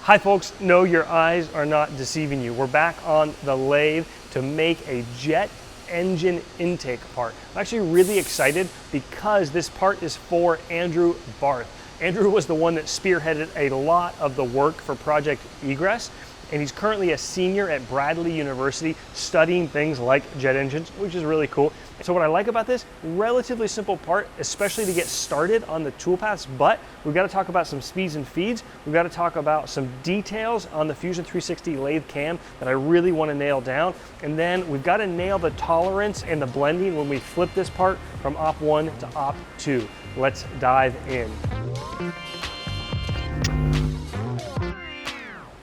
Hi folks, no, your eyes are not deceiving you. We're back on the lathe to make a jet engine intake part. I'm actually really excited because this part is for Andrew Barth. Andrew was the one that spearheaded a lot of the work for Project Egress, and he's currently a senior at Bradley University studying things like jet engines, which is really cool. So what I like about this, relatively simple part, especially to get started on the toolpaths, but we've got to talk about some speeds and feeds. We've got to talk about some details on the Fusion 360 lathe cam that I really want to nail down. And then we've got to nail the tolerance and the blending when we flip this part from op 1 to op 2. Let's dive in.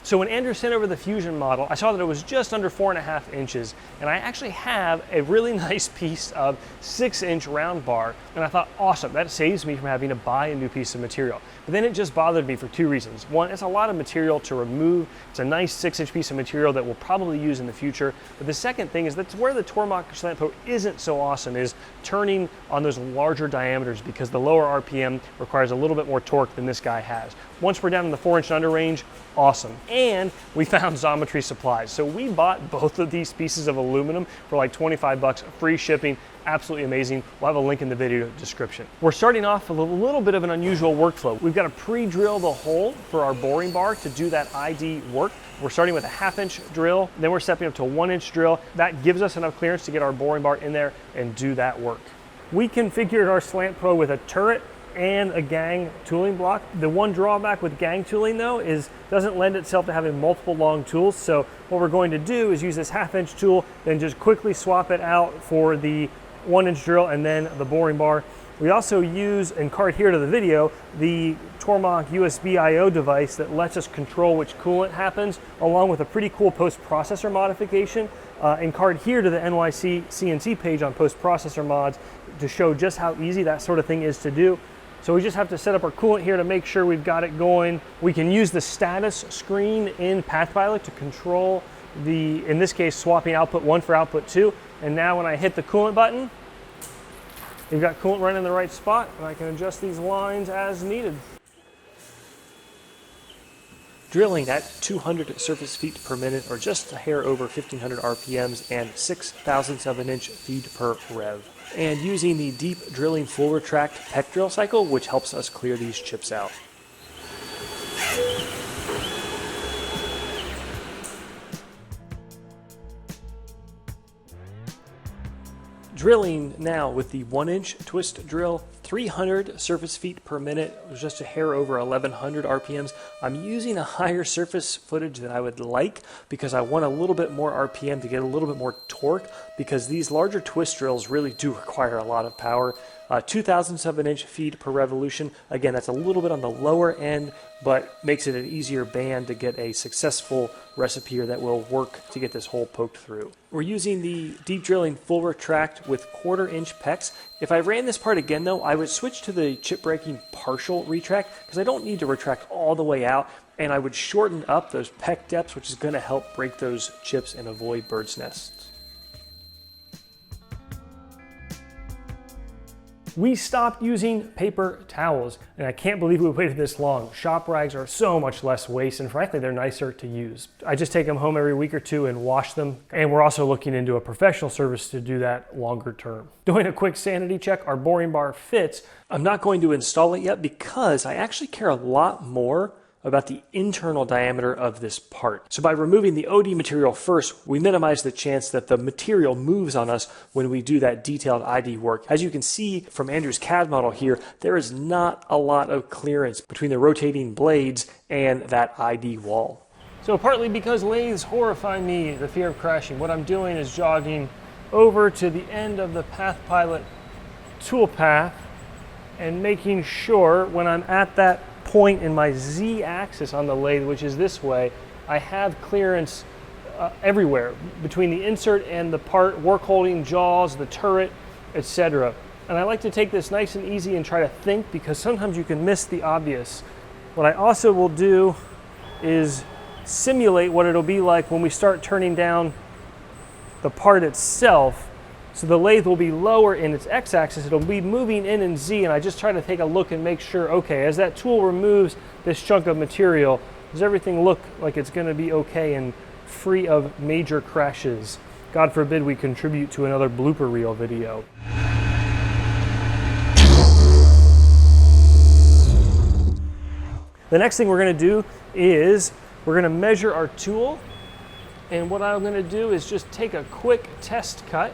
So when Andrew sent over the Fusion model, I saw that it was just under 4.5 inches, and I actually have a really nice piece of 6-inch round bar, and I thought, awesome, that saves me from having to buy a new piece of material. But then it just bothered me for two reasons. One, it's a lot of material to remove. It's a nice 6-inch piece of material that we'll probably use in the future. But the second thing is that's where the Tormach Slant Pro isn't so awesome, is turning on those larger diameters, because the lower RPM requires a little bit more torque than this guy has. Once we're down in the 4-inch and under range, awesome. And we found Xometry supplies. So we bought both of these pieces of aluminum for like 25 bucks, free shipping, absolutely amazing. We'll have a link in the video description. We're starting off with a little bit of an unusual workflow. We've got to pre-drill the hole for our boring bar to do that ID work. We're starting with a 1/2-inch drill, then we're stepping up to a 1-inch drill. That gives us enough clearance to get our boring bar in there and do that work. We configured our Slant Pro with a turret and a gang tooling block. The one drawback with gang tooling though is doesn't lend itself to having multiple long tools. So what we're going to do is use this 1/2-inch tool, then just quickly swap it out for the 1-inch drill and then the boring bar. We also use, and card here to the video, the Tormach USB I/O device that lets us control which coolant happens, along with a pretty cool post-processor modification. And card here to the NYC CNC page on post-processor mods to show just how easy that sort of thing is to do. So we just have to set up our coolant here to make sure we've got it going. We can use the status screen in PathPilot to control the, in this case, swapping output 1 for output 2. And now when I hit the coolant button, we've got coolant running in the right spot, and I can adjust these lines as needed. Drilling at 200 surface feet per minute, or just a hair over 1500 RPMs and 6,000ths of an inch feed per rev. And using the deep drilling full retract peck drill cycle, which helps us clear these chips out. Drilling now with the 1-inch twist drill, 300 surface feet per minute, just a hair over 1100 RPMs. I'm using a higher surface footage than I would like because I want a little bit more RPM to get a little bit more torque, because these larger twist drills really do require a lot of power. 2,000ths of an inch feed per revolution. Again, that's a little bit on the lower end, but makes it an easier band to get a successful recipe that will work to get this hole poked through. We're using the deep drilling full retract with 1/4-inch pecks. If I ran this part again though, I would switch to the chip breaking partial retract because I don't need to retract all the way out, and I would shorten up those peck depths, which is going to help break those chips and avoid bird's nests. We stopped using paper towels, and I can't believe we waited this long. Shop rags are so much less waste, and frankly, they're nicer to use. I just take them home every week or two and wash them, and we're also looking into a professional service to do that longer term. Doing a quick sanity check, our boring bar fits. I'm not going to install it yet because I actually care a lot more about the internal diameter of this part. So by removing the OD material first, we minimize the chance that the material moves on us when we do that detailed ID work. As you can see from Andrew's CAD model here, there is not a lot of clearance between the rotating blades and that ID wall. So partly because lathes horrify me, the fear of crashing, what I'm doing is jogging over to the end of the PathPilot toolpath and making sure when I'm at that point in my Z-axis on the lathe, which is this way, I have clearance everywhere between the insert and the part, workholding, jaws, the turret, etc. And I like to take this nice and easy and try to think, because sometimes you can miss the obvious. What I also will do is simulate what it'll be like when we start turning down the part itself. So the lathe will be lower in its x-axis, it'll be moving in Z, and I just try to take a look and make sure, okay, as that tool removes this chunk of material, Does everything look like it's going to be okay and free of major crashes? God forbid we contribute to another blooper reel video. The next thing we're going to do is we're going to measure our tool, and what I'm going to do is just take a quick test cut.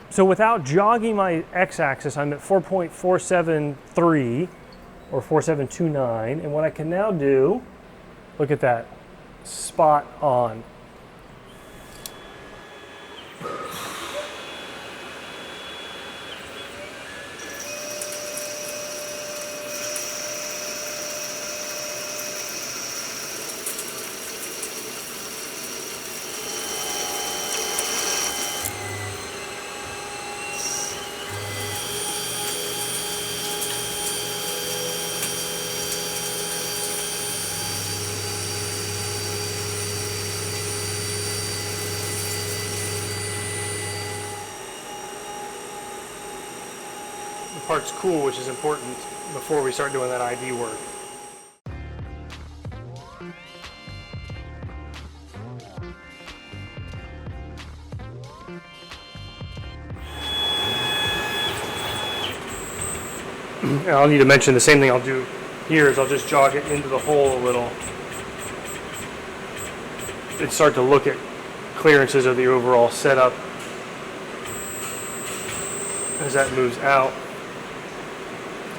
So without jogging my x-axis, I'm at 4.473 or 4729, and what I can now do, look at that, spot on. The part's cool, which is important before we start doing that ID work. I'll need to mention the same thing I'll do here is I'll just jog it into the hole a little and start to look at clearances of the overall setup as that moves out.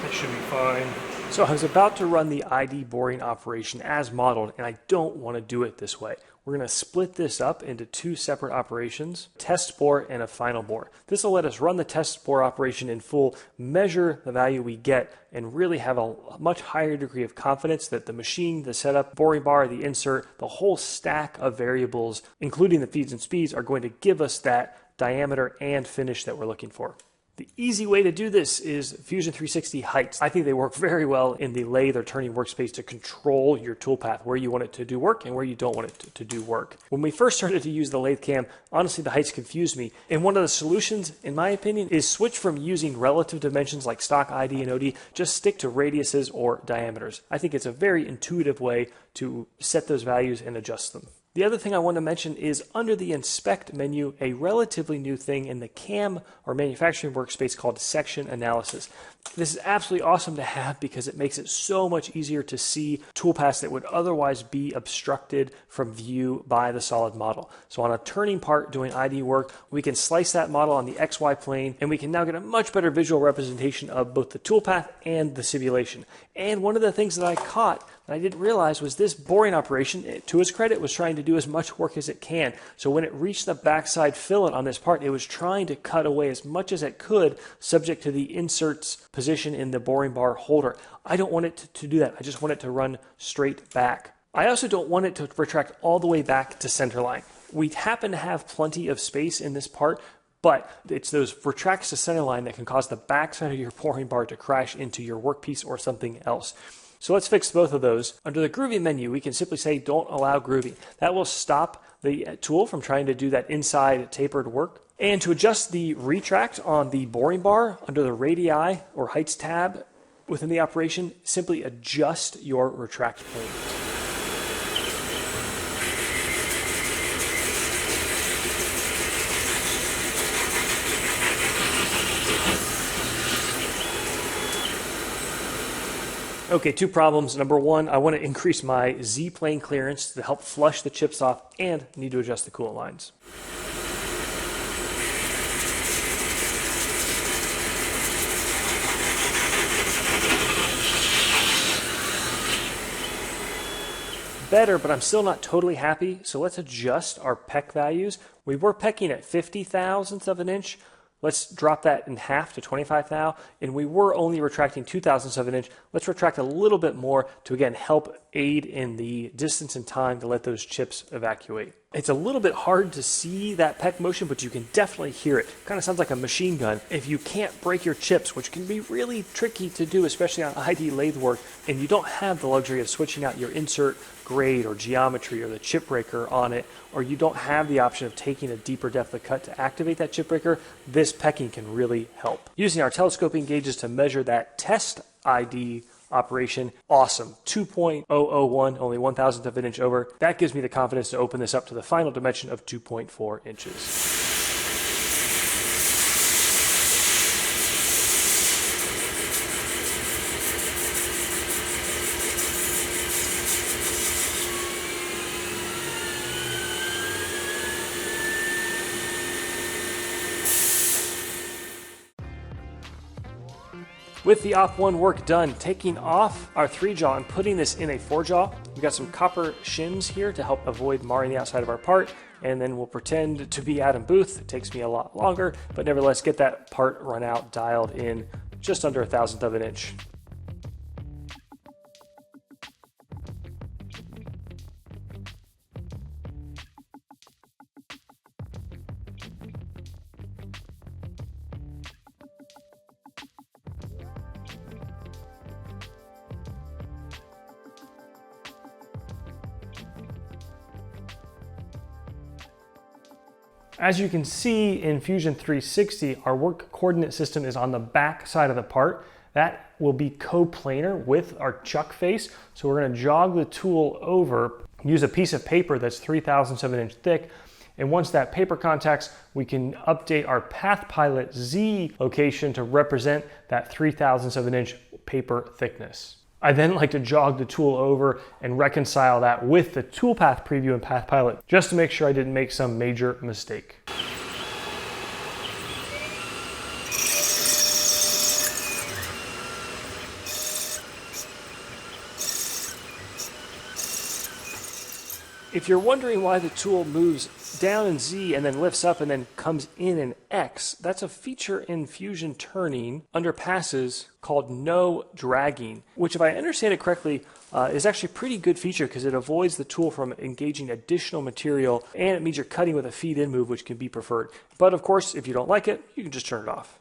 That should be fine. So I was about to run the ID boring operation as modeled, and I don't want to do it this way. We're going to split this up into two separate operations, test bore and a final bore. This will let us run the test bore operation in full, measure the value we get, and really have a much higher degree of confidence that the machine, the setup, boring bar, the insert, the whole stack of variables, including the feeds and speeds, are going to give us that diameter and finish that we're looking for. The easy way to do this is Fusion 360 heights. I think they work very well in the lathe or turning workspace to control your toolpath, where you want it to do work and where you don't want it to do work. When we first started to use the lathe cam, honestly, the heights confused me. And one of the solutions, in my opinion, is switch from using relative dimensions like stock ID and OD, just stick to radiuses or diameters. I think it's a very intuitive way to set those values and adjust them. The other thing I want to mention is under the Inspect menu, a relatively new thing in the CAM or manufacturing workspace called Section Analysis. This is absolutely awesome to have because it makes it so much easier to see toolpaths that would otherwise be obstructed from view by the solid model. So on a turning part doing ID work, we can slice that model on the XY plane, and we can now get a much better visual representation of both the toolpath and the simulation. And one of the things that I caught that I didn't realize was this boring operation, to its credit, was trying to do as much work as it can. So when it reached the backside fillet on this part, it was trying to cut away as much as it could, subject to the insert's position in the boring bar holder. I don't want it to do that. I just want it to run straight back. I also don't want it to retract all the way back to centerline. We happen to have plenty of space in this part, but it's those retracts to centerline that can cause the backside of your boring bar to crash into your workpiece or something else. So let's fix both of those. Under the grooving menu, we can simply say don't allow grooving. That will stop the tool from trying to do that inside tapered work. And to adjust the retract on the boring bar under the radii or heights tab within the operation, simply adjust your retract point. Okay, two problems. Number one, I want to increase my Z-plane clearance to help flush the chips off, and need to adjust the coolant lines. Better, but I'm still not totally happy, so let's adjust our peck values. We were pecking at 50 thousandths of an inch. Let's drop that in half to 25 thou, and we were only retracting 2 thousandths of an inch. Let's retract a little bit more to, again, help aid in the distance and time to let those chips evacuate. It's a little bit hard to see that peck motion, but you can definitely hear it. Kind of sounds like a machine gun. If you can't break your chips, which can be really tricky to do, especially on ID lathe work, and you don't have the luxury of switching out your insert grade or geometry or the chip breaker on it, or you don't have the option of taking a deeper depth of cut to activate that chip breaker, this pecking can really help. Using our telescoping gauges to measure that test ID operation, awesome. 2.001, only 1,000th of an inch over. That gives me the confidence to open this up to the final dimension of 2.4 inches. With the op 1 work done, taking off our 3-jaw and putting this in a 4-jaw, we've got some copper shims here to help avoid marring the outside of our part, and then we'll pretend to be Adam Booth. It takes me a lot longer, but nevertheless get that part run out, dialed in just under 1,000th of an inch. As you can see in Fusion 360, our work coordinate system is on the back side of the part. That will be coplanar with our chuck face. So we're going to jog the tool over, use a piece of paper that's 3/1000 of an inch thick. And once that paper contacts, we can update our Path Pilot Z location to represent that 3/1000 of an inch paper thickness. I then like to jog the tool over and reconcile that with the Toolpath preview and Path Pilot, just to make sure I didn't make some major mistake. If you're wondering why the tool moves down in Z and then lifts up and then comes in X, that's a feature in Fusion turning under passes called no dragging, which, if I understand it correctly, is actually a pretty good feature because it avoids the tool from engaging additional material, and it means you're cutting with a feed-in move, which can be preferred. But of course, if you don't like it, you can just turn it off.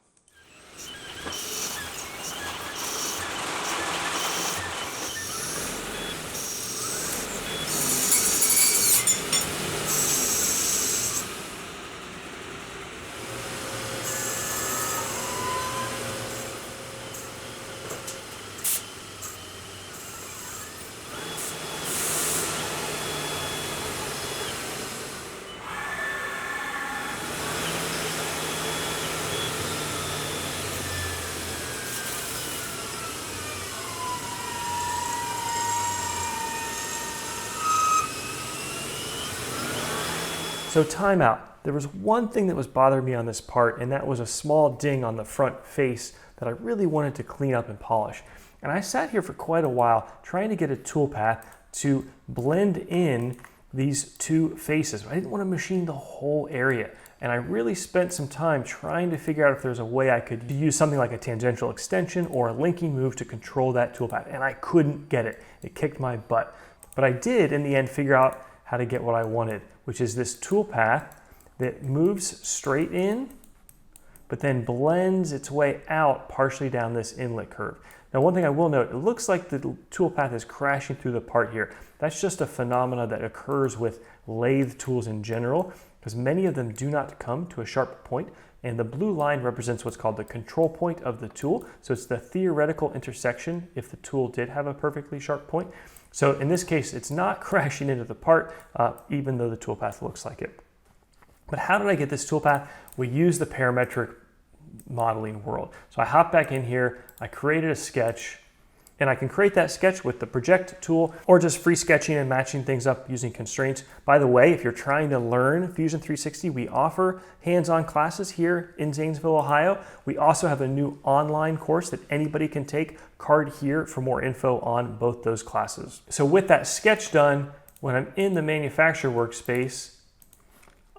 So timeout. There was one thing that was bothering me on this part, and that was a small ding on the front face that I really wanted to clean up and polish. And I sat here for quite a while trying to get a Toolpath to blend in these two faces. I didn't want to machine the whole area. And I really spent some time trying to figure out if there's a way I could use something like a tangential extension or a linking move to control that Toolpath. And I couldn't get it. It kicked my butt. But I did, in the end, figure out how to get what I wanted, which is this Toolpath that moves straight in, but then blends its way out partially down this inlet curve. Now, one thing I will note, it looks like the Toolpath is crashing through the part here. That's just a phenomena that occurs with lathe tools in general, because many of them do not come to a sharp point, and the blue line represents what's called the control point of the tool. So it's the theoretical intersection if the tool did have a perfectly sharp point. So in this case, it's not crashing into the part, even though the Toolpath looks like it. But how did I get this Toolpath? We use the parametric modeling world. So I hop back in here, I created a sketch, and I can create that sketch with the project tool or just free sketching and matching things up using constraints. By the way, if you're trying to learn Fusion 360, we offer hands-on classes here in Zanesville, Ohio. We also have a new online course that anybody can take. Card here for more info on both those classes. So with that sketch done, when I'm in the manufacturer workspace,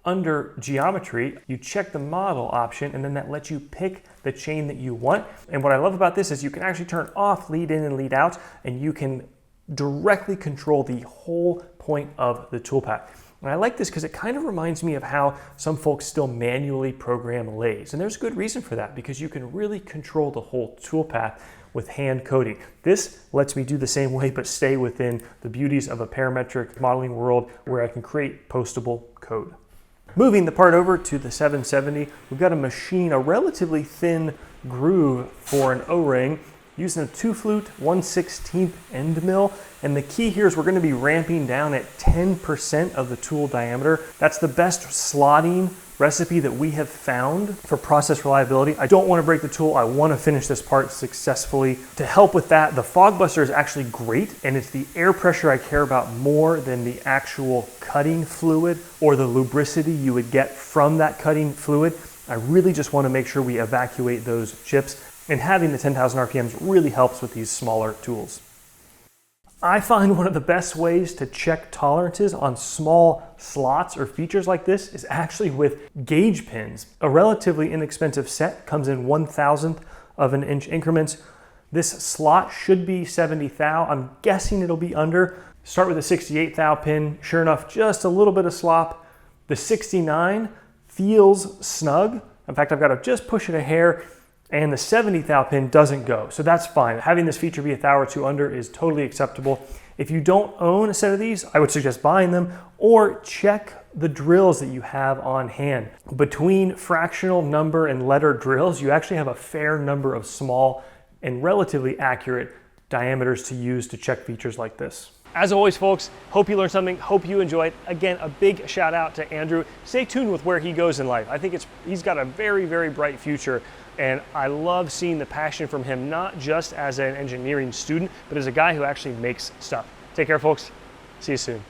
under geometry, you check the model option, and then that lets you pick the chain that you want. And what I love about this is you can actually turn off lead in and lead out, and you can directly control the whole point of the Toolpath. And I like this because it kind of reminds me of how some folks still manually program lathes. And there's good reason for that, because you can really control the whole Toolpath with hand coding. This lets me do the same way, but stay within the beauties of a parametric modeling world where I can create postable code. Moving the part over to the 770, we've got to machine a relatively thin groove for an O-ring using a 2-flute 1/16 end mill. And the key here is we're going to be ramping down at 10% of the tool diameter. That's the best slotting recipe that we have found for process reliability. I don't want to break the tool. I want to finish this part successfully. To help with that, the fog buster is actually great, and it's the air pressure I care about more than the actual cutting fluid or the lubricity you would get from that cutting fluid. I really just want to make sure we evacuate those chips, and having the 10,000 RPMs really helps with these smaller tools. I find one of the best ways to check tolerances on small slots or features like this is actually with gauge pins. A relatively inexpensive set comes in 1/1000th of an inch increments. This slot should be 70 thou. I'm guessing it'll be under. Start with a 68 thou pin. Sure enough, just a little bit of slop. The 69 feels snug. In fact, I've got to just push it a hair, and the 70 thou pin doesn't go. So that's fine. Having this feature be a thou or two under is totally acceptable. If you don't own a set of these, I would suggest buying them, or check the drills that you have on hand. Between fractional number and letter drills, you actually have a fair number of small and relatively accurate diameters to use to check features like this. As always, folks, hope you learned something, hope you enjoyed. Again, a big shout out to Andrew. Stay tuned with where he goes in life. I think he's got a very, very bright future, and I love seeing the passion from him, not just as an engineering student, but as a guy who actually makes stuff. Take care, folks. See you soon.